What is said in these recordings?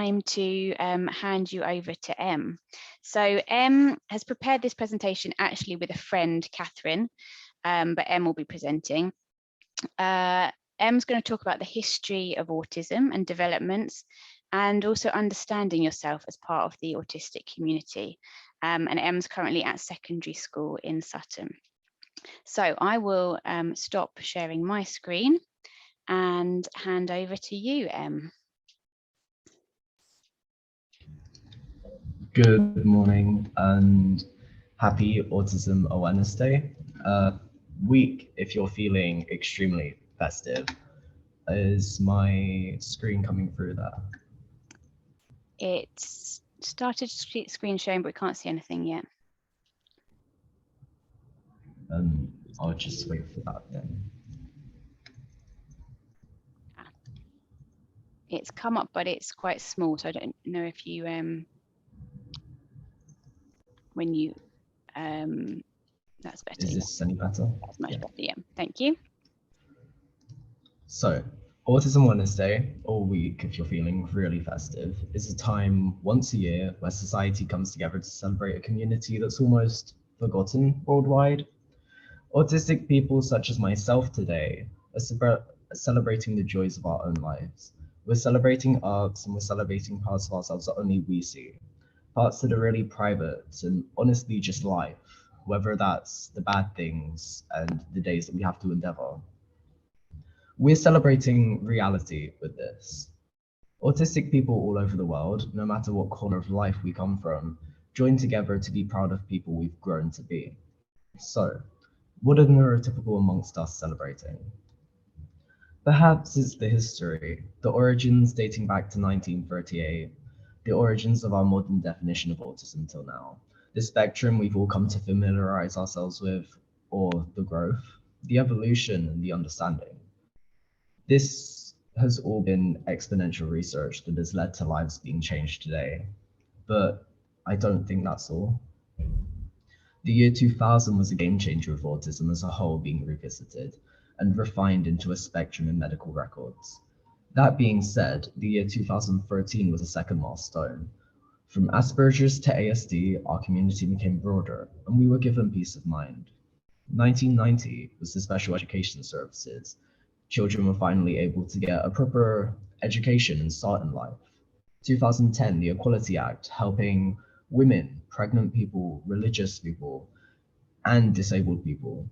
time to hand you over to Em. So Em has prepared this presentation actually with a friend, Katherine, but Em will be presenting. Em's going to talk about the history of autism and developments, and also understanding yourself as part of the autistic community. And Em's currently at secondary school in Sutton. So I will stop sharing my screen and hand over to you, Em. Good morning and happy Autism Awareness Day. Week, if you're feeling extremely festive. Is my screen coming through there? It's started screen sharing, but we can't see anything yet. I'll just wait for that then. It's come up, but it's quite small, so I don't know if you when you that's better. Is this any better? That's much better, yeah. Thank you. So, Autism Awareness Day, or week if you're feeling really festive, is a time once a year where society comes together to celebrate a community that's almost forgotten worldwide. Autistic people such as myself today are celebrating the joys of our own lives. We're celebrating arts and we're celebrating parts of ourselves that only we see. Parts that are really private and honestly just life, whether that's the bad things and the days that we have to endeavor. We're celebrating reality with this. Autistic people all over the world, no matter what corner of life we come from, join together to be proud of people we've grown to be. So, what are the neurotypical amongst us celebrating? Perhaps it's the history, the origins dating back to 1938, the origins of our modern definition of autism till now, the spectrum we've all come to familiarize ourselves with, or the growth, the evolution, and the understanding. This has all been exponential research that has led to lives being changed today, but I don't think that's all. The year 2000 was a game changer with autism as a whole being revisited and refined into a spectrum in medical records. That being said, the year 2013 was a second milestone. From Asperger's to ASD, our community became broader, and we were given peace of mind. 1990 was the special education services. Children were finally able to get a proper education and start in life. 2010, the Equality Act, helping women, pregnant people, religious people, and disabled people.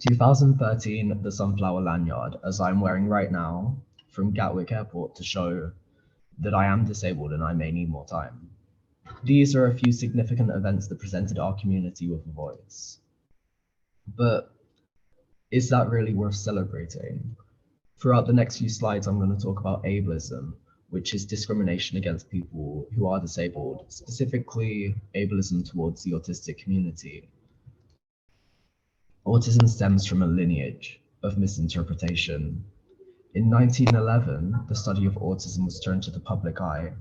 2013, the sunflower lanyard, as I'm wearing right now, from Gatwick Airport to show that I am disabled and I may need more time. These are a few significant events that presented our community with a voice. But is that really worth celebrating? Throughout the next few slides, I'm going to talk about ableism, which is discrimination against people who are disabled, specifically ableism towards the autistic community. Autism stems from a lineage of misinterpretation. In 1911, the study of autism was turned to the public eye.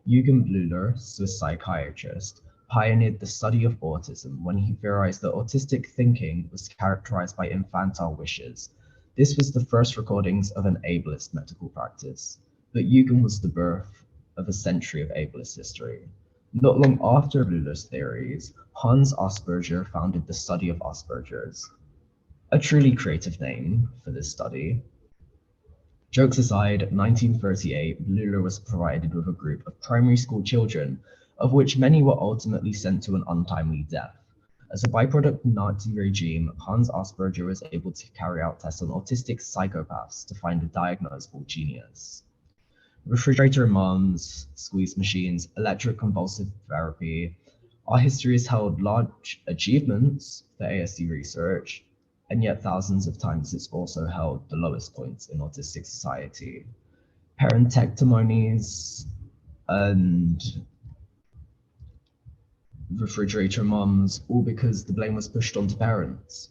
Eugen Bleuler, Swiss psychiatrist, pioneered the study of autism when he theorized that autistic thinking was characterized by infantile wishes. This was the first recordings of an ableist medical practice, but Eugen was the birth of a century of ableist history. Not long after Bleuler's theories, Hans Asperger founded the study of Asperger's. A truly creative name for this study. Jokes aside, 1938, Bleuler was provided with a group of primary school children, of which many were ultimately sent to an untimely death. As a byproduct of the Nazi regime, Hans Asperger was able to carry out tests on autistic psychopaths to find a diagnosable genius. Refrigerator moms, squeeze machines, electroconvulsive therapy. Our history has held large achievements for ASD research, and yet thousands of times it's also held the lowest points in autistic society. Parentectomonies and refrigerator moms, all because the blame was pushed onto parents.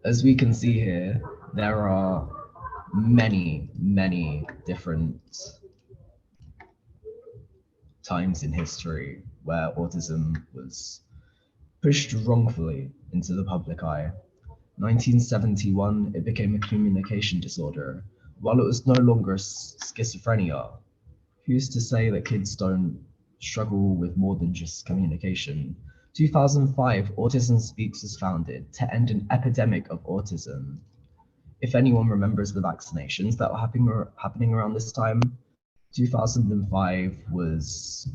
As we can see here, there are many different times in history where autism was pushed wrongfully into the public eye. 1971, it became a communication disorder. While it was no longer schizophrenia, Who's to say that kids don't struggle with more than just communication? 2005, Autism Speaks was founded to end an epidemic of autism. If anyone remembers the vaccinations that were happening around this time, 2005 was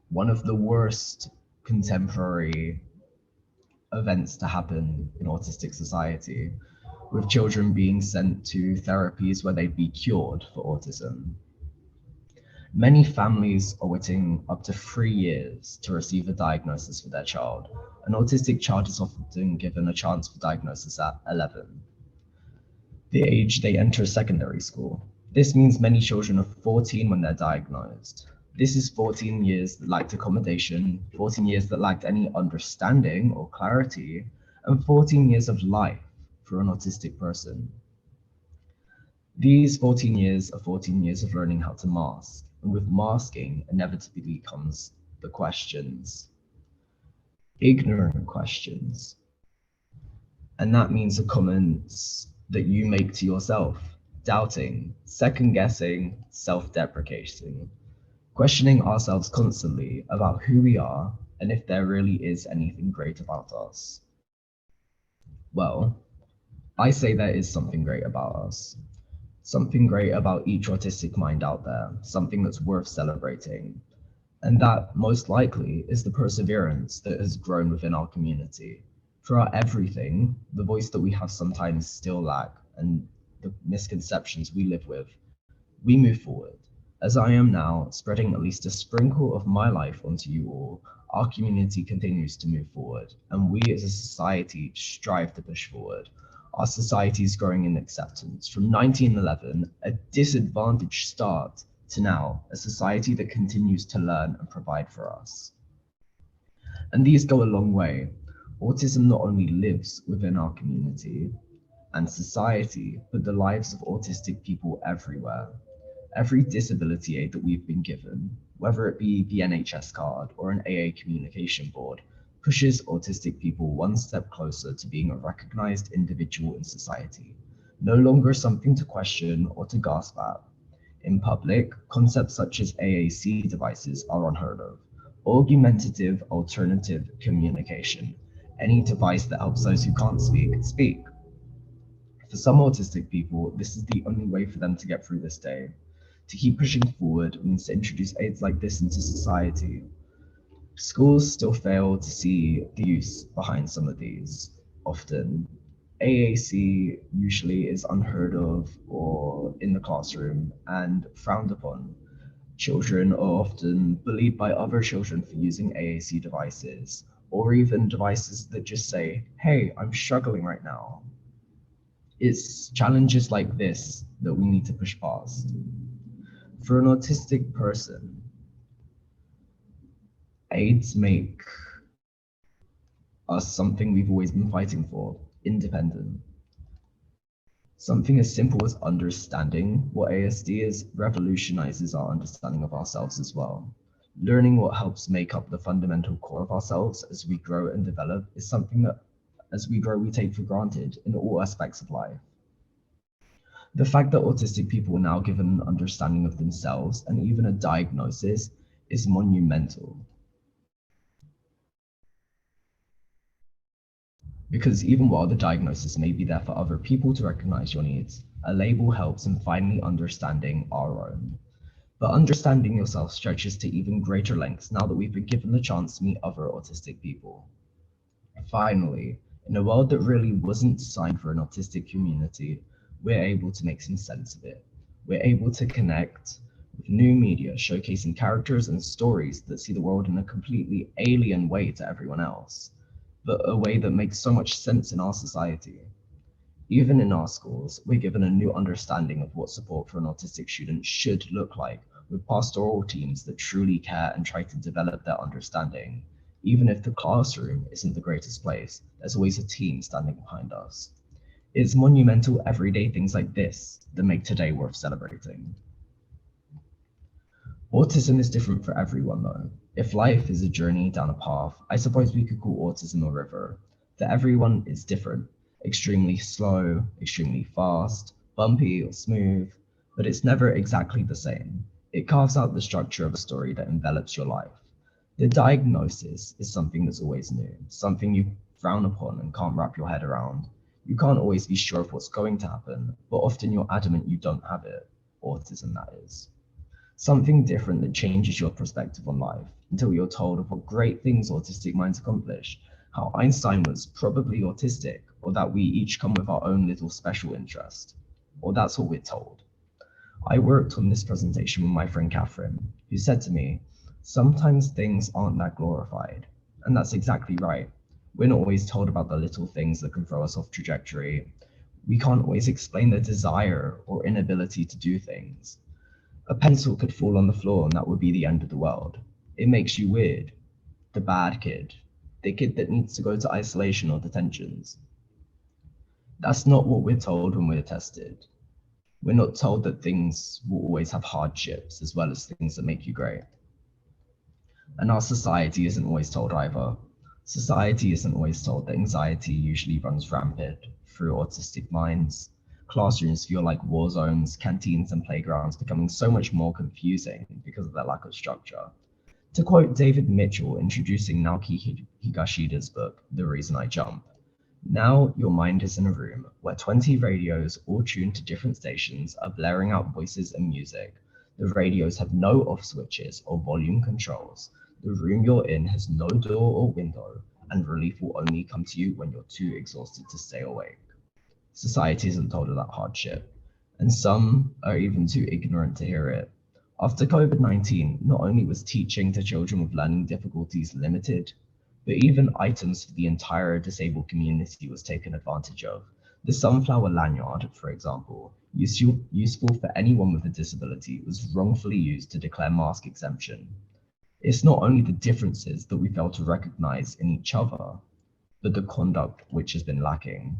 one of the worst contemporary events to happen in autistic society, with children being sent to therapies where they'd be cured for autism. Many families are waiting up to 3 years to receive a diagnosis for their child. An autistic child is often given a chance for diagnosis at 11, the age they enter secondary school. This means many children are 14 when they're diagnosed. This is 14 years that lacked accommodation, 14 years that lacked any understanding or clarity, and 14 years of life for an autistic person. These 14 years are 14 years of learning how to mask, and with masking inevitably comes the questions, ignorant questions. And that means the comments that you make to yourself, doubting, second guessing, self-deprecating, questioning ourselves constantly about who we are and if there really is anything great about us. Well, I say there is something great about us. Something great about each autistic mind out there, something that's worth celebrating. And that, most likely, is the perseverance that has grown within our community. Throughout everything, the voice that we have sometimes still lack and the misconceptions we live with, we move forward. As I am now, spreading at least a sprinkle of my life onto you all, our community continues to move forward, and we as a society strive to push forward. Our society is growing in acceptance. From 1911, a disadvantaged start, to now, a society that continues to learn and provide for us. And these go a long way. Autism not only lives within our community and society, but the lives of autistic people everywhere. Every disability aid that we've been given, whether it be the NHS card or an AA communication board, pushes autistic people one step closer to being a recognized individual in society, no longer something to question or to gasp at. In public, concepts such as AAC devices are unheard of. Augmentative alternative communication, any device that helps those who can't speak. For some autistic people, this is the only way for them to get through this day. To keep pushing forward means to introduce aids like this into society. Schools still fail to see the use behind some of these. Often, AAC usually is unheard of or in the classroom and frowned upon. Children are often bullied by other children for using AAC devices, or even devices that just say, "Hey, I'm struggling right now." It's challenges like this that we need to push past. For an autistic person, AIDS make us something we've always been fighting for, independent. Something as simple as understanding what ASD is revolutionizes our understanding of ourselves as well. Learning what helps make up the fundamental core of ourselves as we grow and develop is something that, as we grow, we take for granted in all aspects of life. The fact that autistic people are now given an understanding of themselves and even a diagnosis is monumental. Because even while the diagnosis may be there for other people to recognize your needs, a label helps in finally understanding our own. But understanding yourself stretches to even greater lengths now that we've been given the chance to meet other autistic people. Finally, in a world that really wasn't designed for an autistic community, we're able to make some sense of it. We're able to connect with new media showcasing characters and stories that see the world in a completely alien way to everyone else, but a way that makes so much sense in our society. Even in our schools, we're given a new understanding of what support for an autistic student should look like, with pastoral teams that truly care and try to develop their understanding. Even if the classroom isn't the greatest place, there's always a team standing behind us. It's monumental everyday things like this that make today worth celebrating. Autism is different for everyone though. If life is a journey down a path, I suppose we could call autism a river. For everyone, it's different. Extremely slow, extremely fast, bumpy or smooth, but it's never exactly the same. It carves out the structure of a story that envelops your life. The diagnosis is something that's always new, something you frown upon and can't wrap your head around. You can't always be sure of what's going to happen, but often you're adamant you don't have it. Autism, that is. Something different that changes your perspective on life until you're told of what great things autistic minds accomplish, how Einstein was probably autistic, or that we each come with our own little special interest. Or that's what we're told. I worked on this presentation with my friend Katherine, who said to me, sometimes things aren't that glorified. And that's exactly right. We're not always told about the little things that can throw us off trajectory. We can't always explain the desire or inability to do things. A pencil could fall on the floor and that would be the end of the world. It makes you weird. The bad kid. The kid that needs to go to isolation or detentions. That's not what we're told when we're tested. We're not told that things will always have hardships as well as things that make you great. And our society isn't always told either. Society isn't always told that anxiety usually runs rampant through autistic minds. Classrooms feel like war zones, canteens and playgrounds becoming so much more confusing because of their lack of structure. To quote David Mitchell introducing Naoki Higashida's book, The Reason I Jump, now your mind is in a room where 20 radios, all tuned to different stations, are blaring out voices and music. The radios have no off switches or volume controls. The room you're in has no door or window, and relief will only come to you when you're too exhausted to stay awake. Society isn't told of that hardship, and some are even too ignorant to hear it. After COVID-19, not only was teaching to children with learning difficulties limited, but even items for the entire disabled community was taken advantage of. The sunflower lanyard, for example, useful for anyone with a disability, was wrongfully used to declare mask exemption. It's not only the differences that we fail to recognize in each other, but the conduct which has been lacking.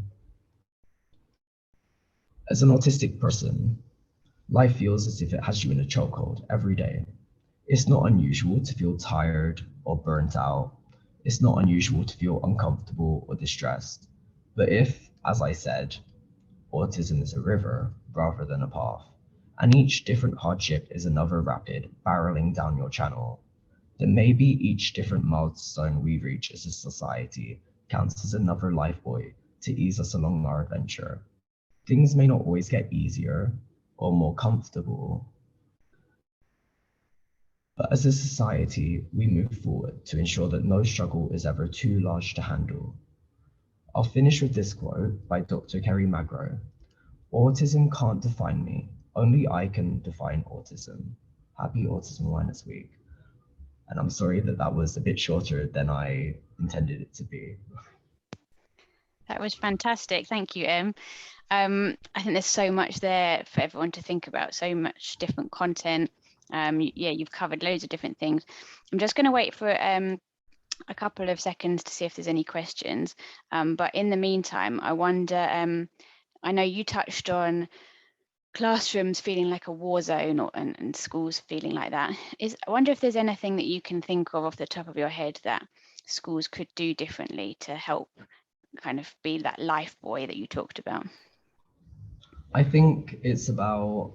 As an autistic person, life feels as if it has you in a chokehold every day. It's not unusual to feel tired or burnt out. It's not unusual to feel uncomfortable or distressed. But if, as I said, autism is a river rather than a path, and each different hardship is another rapid barreling down your channel, then maybe each different milestone we reach as a society counts as another lifebuoy to ease us along our adventure. Things may not always get easier or more comfortable, but as a society, we move forward to ensure that no struggle is ever too large to handle. I'll finish with this quote by Dr. Kerry Magro. Autism can't define me, only I can define autism. Happy Autism Awareness Week. And I'm sorry that that was a bit shorter than I intended it to be. That was fantastic. Thank you, Em. I think there's so much there for everyone to think about, so much different content. Yeah, you've covered loads of different things. I'm just going to wait for a couple of seconds to see if there's any questions. But in the meantime, I wonder, I know you touched on classrooms feeling like a war zone and schools feeling like that. I wonder if there's anything that you can think of off the top of your head that schools could do differently to help kind of be that life buoy that you talked about. I think it's about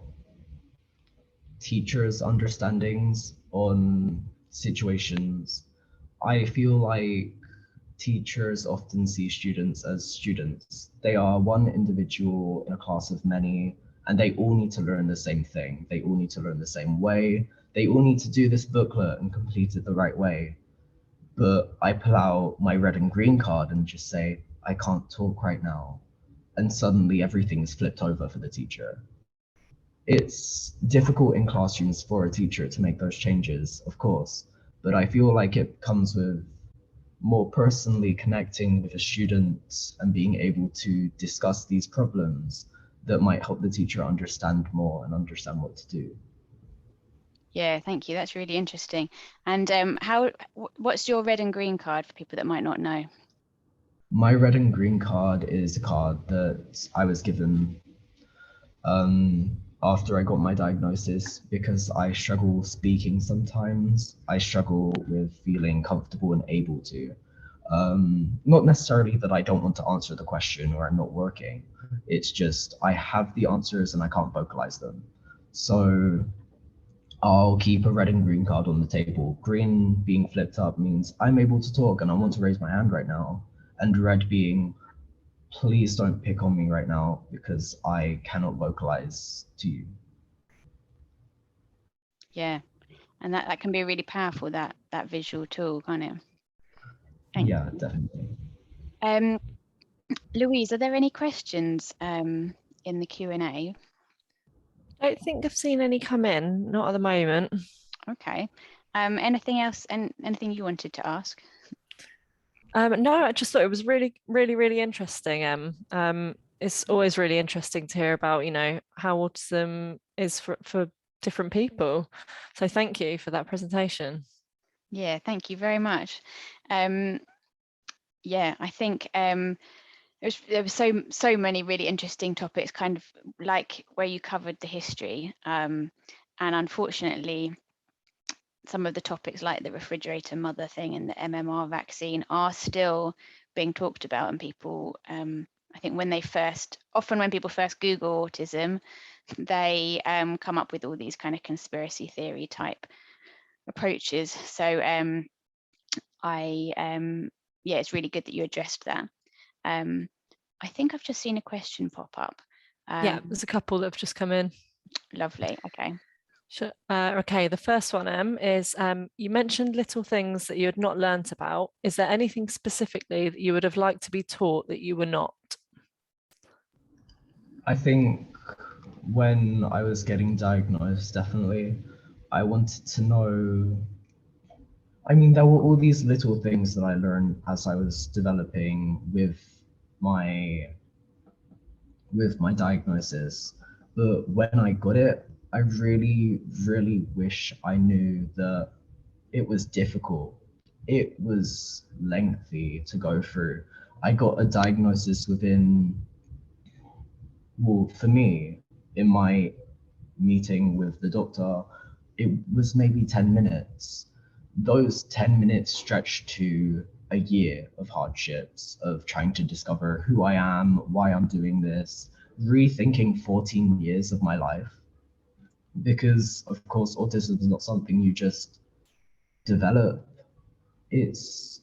teachers' understandings on situations. I feel like teachers often see students as students. They are one individual in a class of many, and they all need to learn the same thing. They all need to learn the same way. They all need to do this booklet and complete it the right way. But I pull out my red and green card and just say, I can't talk right now. And suddenly everything is flipped over for the teacher. It's difficult in classrooms for a teacher to make those changes, of course, but I feel like it comes with more personally connecting with the students and being able to discuss these problems that might help the teacher understand more and understand what to do. Yeah, thank you. That's really interesting. And what's your red and green card for people that might not know? My red and green card is a card that I was given after I got my diagnosis because I struggle speaking sometimes. I struggle with feeling comfortable and able to. Not necessarily that I don't want to answer the question or I'm not working. It's just I have the answers and I can't vocalize them. So I'll keep a red and green card on the table. Green being flipped up means I'm able to talk and I want to raise my hand right now. And red being, please don't pick on me right now because I cannot vocalize to you. Yeah, and that can be really powerful, that visual tool, can't it? Thank Yeah, you. definitely. Louise, are there any questions in the Q&A? I don't think I've seen any come in, not at the moment. Okay. Anything else, and anything you wanted to ask? No, I just thought it was really interesting. It's always really interesting to hear about, you know, how autism is for different people. So thank you for that presentation. Yeah, thank you very much. Yeah, I think there was so many really interesting topics, kind of like where you covered the history, and unfortunately some of the topics like the refrigerator mother thing and the MMR vaccine are still being talked about, and people, I think when people first Google autism, they come up with all these kind of conspiracy theory type approaches. So yeah, it's really good that you addressed that. I think I've just seen a question pop up. Yeah, there's a couple that have just come in. Lovely. Okay. Sure. Okay, the first one, is you mentioned little things that you had not learnt about. Is there anything specifically that you would have liked to be taught that you were not? I think when I was getting diagnosed, definitely, I wanted to know. I mean, there were all these little things that I learned as I was developing my with my diagnosis. But when I got it, I really wish I knew that it was difficult. It was lengthy to go through. I got a diagnosis within, well, for me, in my meeting with the doctor, it was maybe 10 minutes. Those 10 minutes stretched to a year of hardships, of trying to discover who I am, why I'm doing this, rethinking 14 years of my life. Because, of course, autism is not something you just develop, it's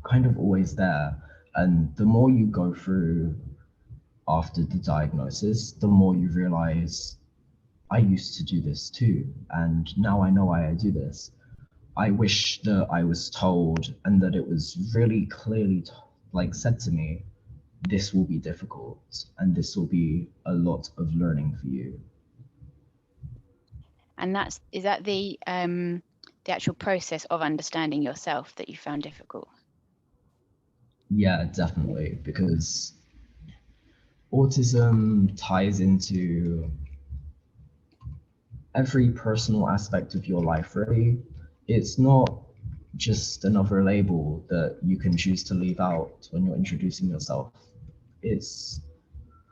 kind of always there. And the more you go through after the diagnosis, the more you realize I used to do this too, and now I know why I do this. I wish that I was told and that it was really clearly said to me, this will be difficult and this will be a lot of learning for you. And is that the actual process of understanding yourself that you found difficult? Yeah, definitely, because autism ties into every personal aspect of your life, really. It's not just another label that you can choose to leave out when you're introducing yourself. It's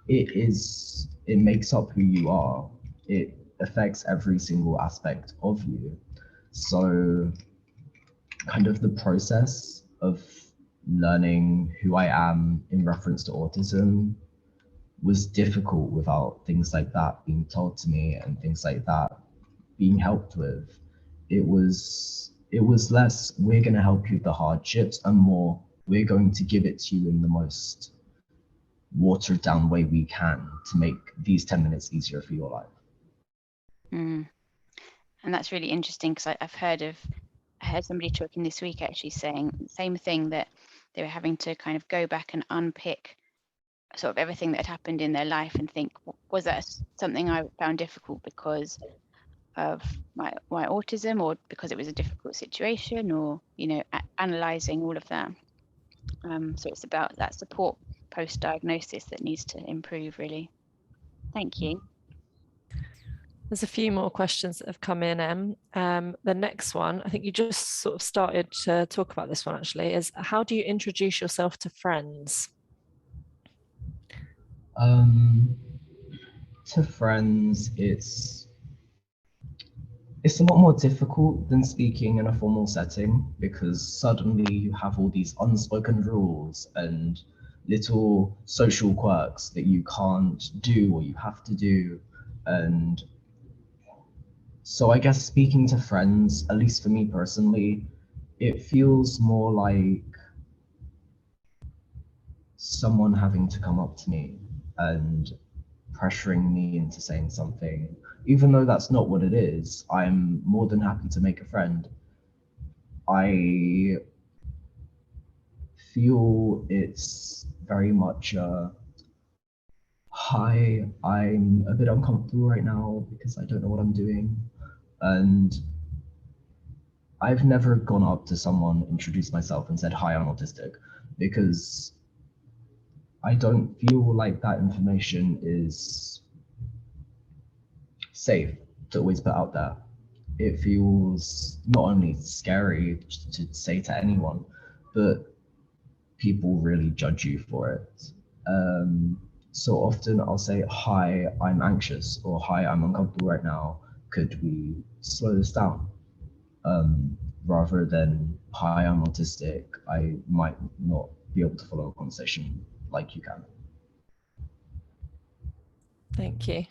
it makes up who you are. It affects every single aspect of you. So kind of the process of learning who I am in reference to autism was difficult without things like that being told to me and things like that being helped with. It was less, we're going to help you with the hardships, and more, we're going to give it to you in the most watered down way we can to make these 10 minutes easier for your life. And that's really interesting, because I heard somebody talking this week actually saying the same thing, that they were having to kind of go back and unpick sort of everything that had happened in their life and think, was that something I found difficult because of my autism, or because it was a difficult situation, or, you know, analyzing all of that. So it's about that support post-diagnosis that needs to improve, really. Thank you. There's a few more questions that have come in, the next one, I think you just sort of started to talk about this one actually, is how do you introduce yourself to friends? To friends, it's a lot more difficult than speaking in a formal setting, because suddenly you have all these unspoken rules and little social quirks that you can't do or you have to do. And So I guess speaking to friends, at least for me personally, it feels more like someone having to come up to me and pressuring me into saying something. Even though that's not what it is, I'm more than happy to make a friend. I feel it's very much hi, I'm a bit uncomfortable right now because I don't know what I'm doing. And I've never gone up to someone, introduced myself, and said, hi, I'm autistic, because I don't feel like that information is safe to always put out there. It feels not only scary to say to anyone, but people really judge you for it. So often I'll say, hi, I'm anxious, or hi, I'm uncomfortable right now. Could we slow this down? Rather than, hi, I'm autistic. I might not be able to follow a conversation like you can. Thank you.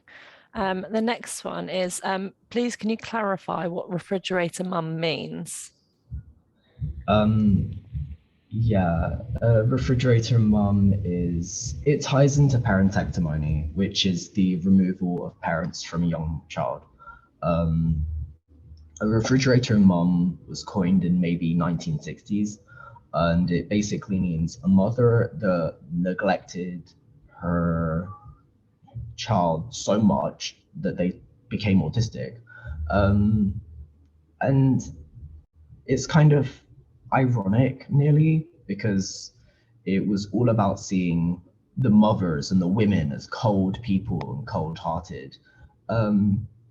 The next one is, please can you clarify what refrigerator mum means? Yeah, refrigerator mum it ties into parentectomony, which is the removal of parents from a young child. Um, a refrigerator mum was coined in maybe 1960s, and it basically means a mother that neglected her child so much that they became autistic. Um, and it's kind of ironic nearly because it was all about seeing the mothers and the women as cold people and cold-hearted.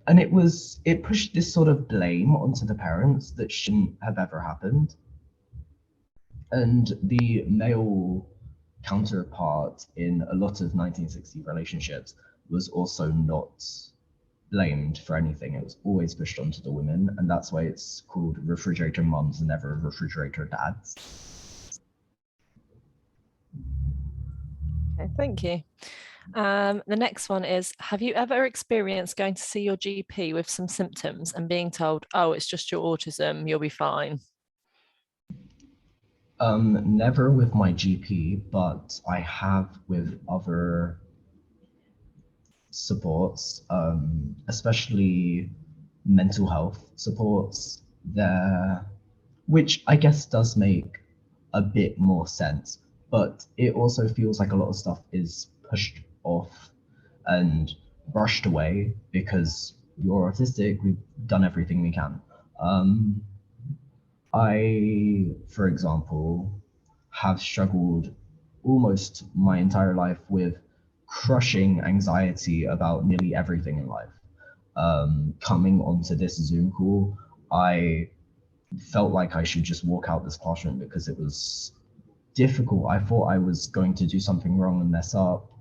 And it pushed this sort of blame onto the parents that shouldn't have ever happened. And the male counterpart in a lot of 1960 relationships was also not blamed for anything. It was always pushed onto the women, and that's why it's called refrigerator mums and never refrigerator dads. Okay, thank you. The next one is, have you ever experienced going to see your GP with some symptoms and being told, oh, it's just your autism, you'll be fine? Never with my GP, but I have with other supports, especially mental health supports there, which I guess does make a bit more sense, but it also feels like a lot of stuff is pushed off and brushed away because you're autistic, we've done everything we can. I, for example, have struggled almost my entire life with crushing anxiety about nearly everything in life. Coming onto this Zoom call, I felt like I should just walk out this classroom because it was difficult. I thought I was going to do something wrong and mess up,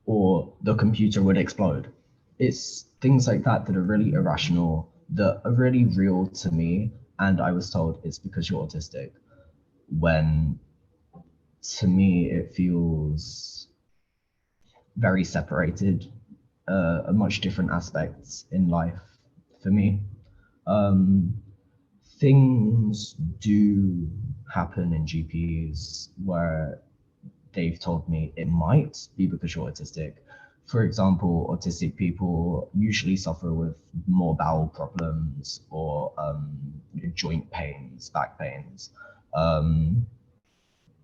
or the computer would explode. It's things like that that are really irrational, that are really real to me. And I was told it's because you're autistic, when to me it feels very separated, much different aspects in life for me. Um, Things do happen in GPs where they've told me it might be because you're autistic. For example, autistic people usually suffer with more bowel problems or joint pains, back pains, um,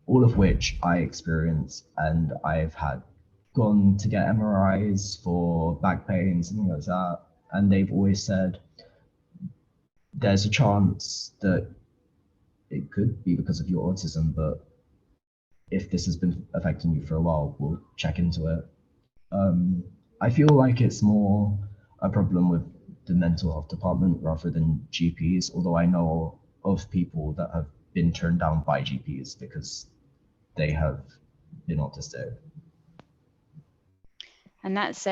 all of which I experience, and I've had gone to get MRIs for back pains and things like that, and they've always said there's a chance that it could be because of your autism, but if this has been affecting you for a while, we'll check into it. I feel like it's more a problem with the mental health department rather than GPs, although I know of people that have been turned down by GPs because they have been autistic. And that's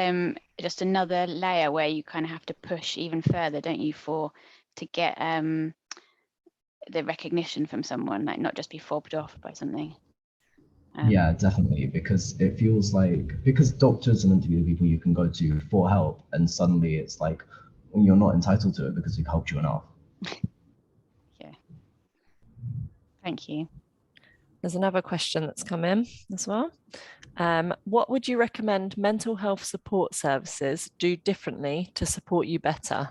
just another layer where you kind of have to push even further, don't you, to get the recognition from someone, like not just be fobbed off by something. Yeah, definitely, because it feels like, because doctors are meant to be the people you can go to for help, and suddenly it's like, well, you're not entitled to it because we've helped you enough. Yeah. Thank you. There's another question that's come in as well. What would you recommend mental health support services do differently to support you better?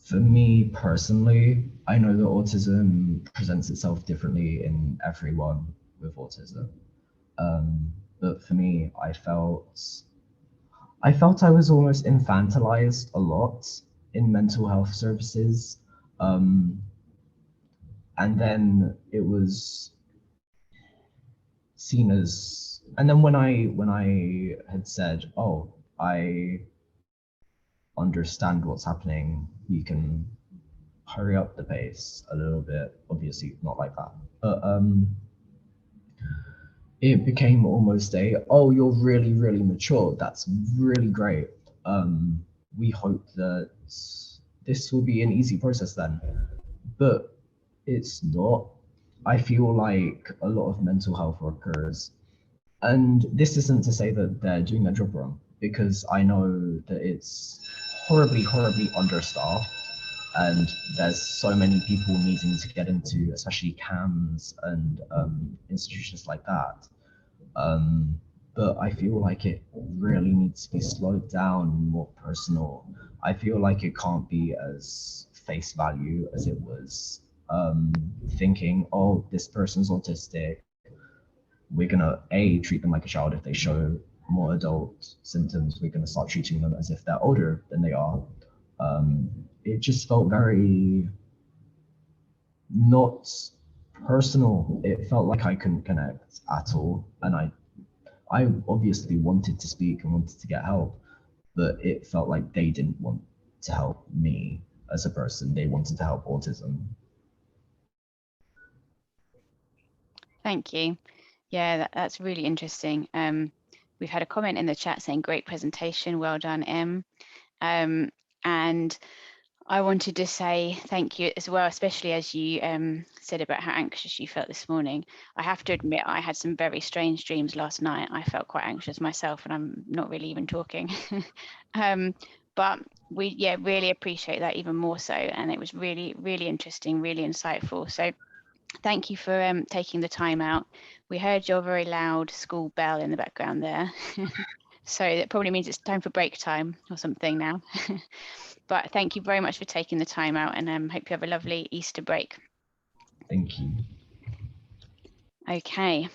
For me personally, I know that autism presents itself differently in everyone with autism. But for me, I felt I was almost infantilized a lot in mental health services. And then it was seen as, and then when I had said, oh, I understand what's happening, we can hurry up the pace a little bit, obviously not like that, but it became almost a, oh, you're really, really mature, that's really great, we hope that this will be an easy process then. But it's not. I feel like a lot of mental health workers, and this isn't to say that they're doing their job wrong, because I know that it's horribly, horribly understaffed, and there's so many people needing to get into, especially CAMS and institutions like that. Um, but I feel like it really needs to be slowed down and more personal. I feel like it can't be as face value as it was. Thinking, oh, this person's autistic, we're gonna treat them like a child. If they show more adult symptoms, we're gonna start treating them as if they're older than they are. It just felt very not personal. It felt like I couldn't connect at all, and I obviously wanted to speak and wanted to get help, but it felt like they didn't want to help me as a person. They wanted to help autism. Thank you. Yeah, that's really interesting. We've had a comment in the chat saying great presentation, well done, Em. And I wanted to say thank you as well, especially as you said about how anxious you felt this morning. I have to admit, I had some very strange dreams last night. I felt quite anxious myself, and I'm not really even talking. But we, yeah, really appreciate that even more so. And it was really, really interesting, really insightful. So thank you for taking the time out. We heard your very loud school bell in the background there. So that probably means it's time for break time or something now. But thank you very much for taking the time out, and hope you have a lovely Easter break. Thank you. Okay.